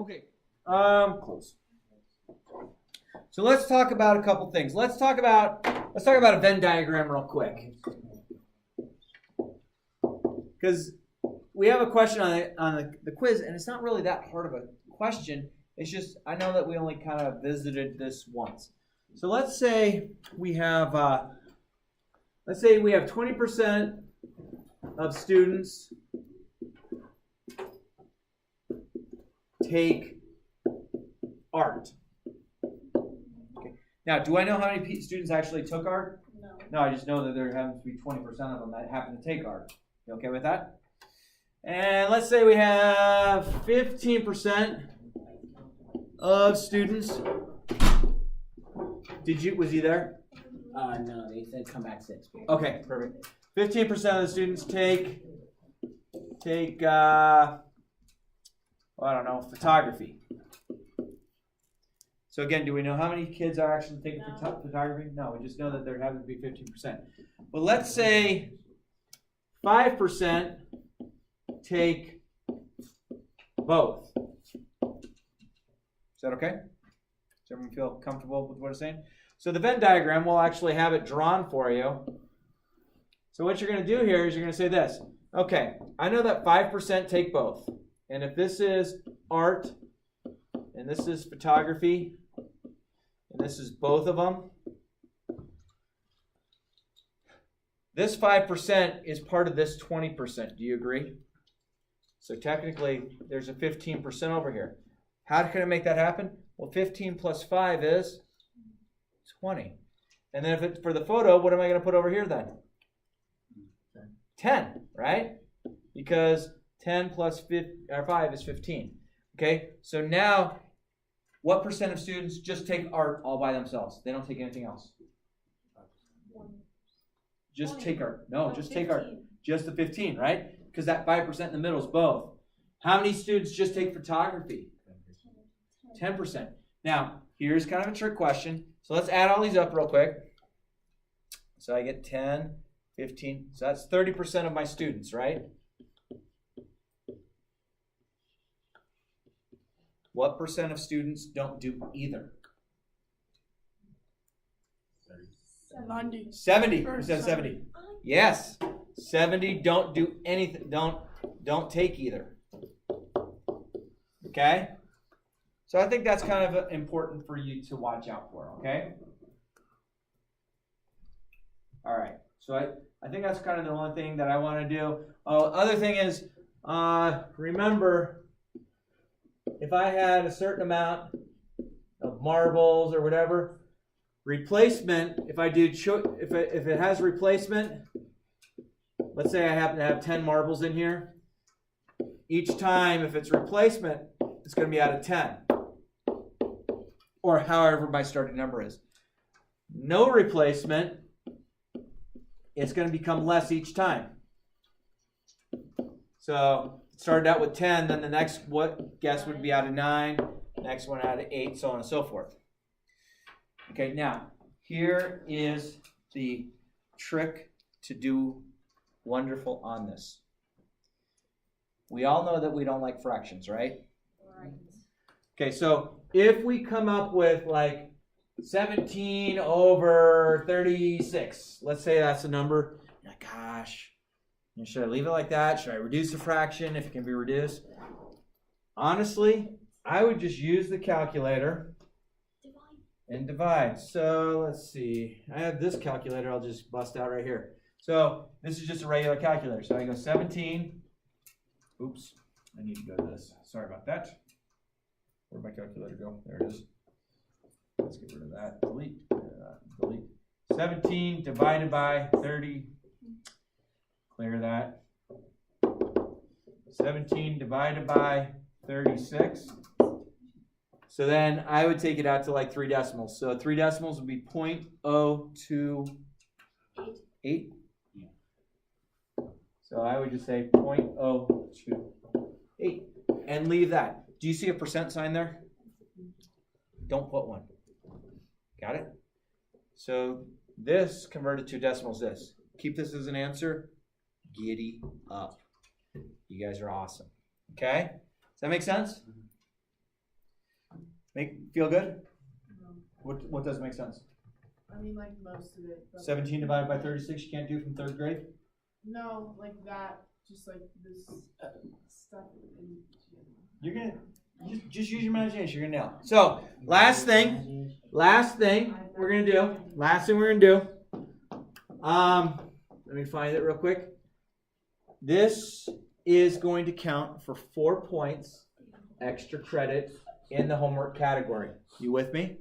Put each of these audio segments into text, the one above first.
Okay. Close. So let's talk about a couple things. Let's talk about a Venn diagram real quick, because we have a question on the quiz, and it's not really that hard of a question. It's just I know that we only kind of visited this once. So let's say we have 20% of students take art. Okay. Now, do I know how many students actually took art? No. No, I just know that there happens to be 20% of them that happen to take art. You okay with that? And let's say we have 15% of students. Was he there? No, they said come back 6 p.m. Okay, perfect. 15% of the students take I don't know, photography. So again, do we know how many kids are actually taking photography? No, we just know that there happens to be 15%. But let's say 5% take both. Is that okay? Does everyone feel comfortable with what I'm saying? So the Venn diagram, we'll actually have it drawn for you. So what you're going to do here is you're going to say this. Okay, I know that 5% take both. And if this is art, and this is photography, and this is both of them, this 5% is part of this 20%. Do you agree? So technically, there's a 15% over here. How can I make that happen? Well, 15 plus 5 is 20. And then if it's for the photo, what am I going to put over here then? 10, right? Because 10 plus 5 is 15. Okay, so now what percent of students just take art all by themselves? They don't take anything else. Just take art. No, just take art. Just the 15, right? Because that 5% in the middle is both. How many students just take photography? 10%. Now, here's kind of a trick question. So let's add all these up real quick. So I get 10, 15. So that's 30% of my students, right? What percent of students don't do either? 70. Who said 70? Yes. 70 don't do anything. Don't take either. Okay? So I think that's kind of important for you to watch out for, okay? All right. So I think that's kind of the only thing that I want to do. Other thing is, remember, if I had a certain amount of marbles or whatever, replacement, if it has replacement, let's say I happen to have 10 marbles in here, each time if it's replacement, it's going to be out of 10. Or however my starting number is. No replacement, it's going to become less each time. So it started out with 10, then the next guess would be out of 9, next one out of 8, so on and so forth. Okay, now here is the trick to do wonderful on this. We all know that we don't like fractions, right? Right. Okay, so if we come up with like 17 over 36, let's say that's a number. You're like, gosh, should I leave it like that? Should I reduce the fraction if it can be reduced? Honestly, I would just use the calculator and divide. So let's see. I have this calculator I'll just bust out right here. So this is just a regular calculator. So I go 17. Oops, I need to go to this. Sorry about that. Where'd my calculator go? There it is. Let's get rid of that. Delete. Delete. 17 divided by 30. Clear that. 17 divided by 36. So then I would take it out to like 3 decimals. So 3 decimals would be 0.028. Yeah. So I would just say 0.028 and leave that. Do you see a percent sign there? Don't put one. Got it? So this converted to decimals this. Keep this as an answer. Giddy up. You guys are awesome. Okay? Does that make sense? Feel good? What doesn't make sense? I mean, like most of it. But 17 divided by 36 you can't do from 3rd grade? no, like that. Just like this stuff. You're going to just use your imagination. You're going to nail it. So, last thing we're going to do. Let me find it real quick. This is going to count for 4 points extra credit in the homework category. You with me?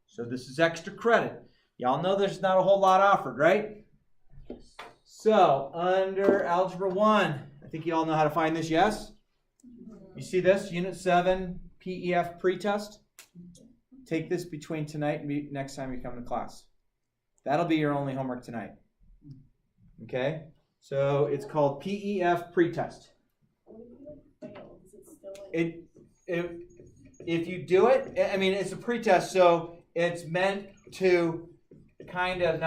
So this is extra credit. Y'all know there's not a whole lot offered, right? So under Algebra 1, I think you all know how to find this, yes? You see this? Unit 7 PEF pretest? Take this between tonight and next time you come to class. That'll be your only homework tonight. Okay? So it's called PEF pretest. If you do it, I mean, it's a pretest, so it's meant to kind of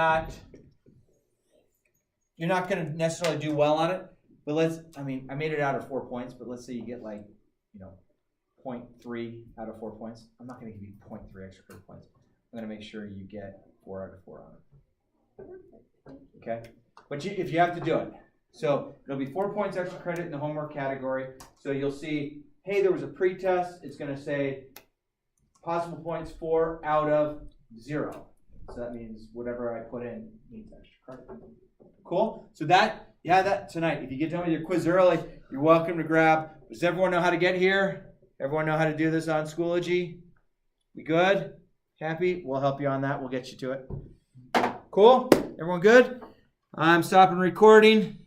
you're not going to necessarily do well on it, but I made it out of 4 points, but let's say you get 0.3 out of 4 points. I'm not going to give you 0.3 extra credit points. I'm going to make sure you get 4 out of 4 on it. Okay? But if you have to do it. So it'll be 4 points extra credit in the homework category. So you'll see, hey, there was a pretest. It's going to say possible points 4 out of 0. So that means whatever I put in needs extra credit. Cool? So you have that tonight. If you get done with your quiz early, you're welcome to grab. Does everyone know how to get here? Everyone know how to do this on Schoology? We good? Happy? We'll help you on that. We'll get you to it. Cool? Everyone good? I'm stopping recording.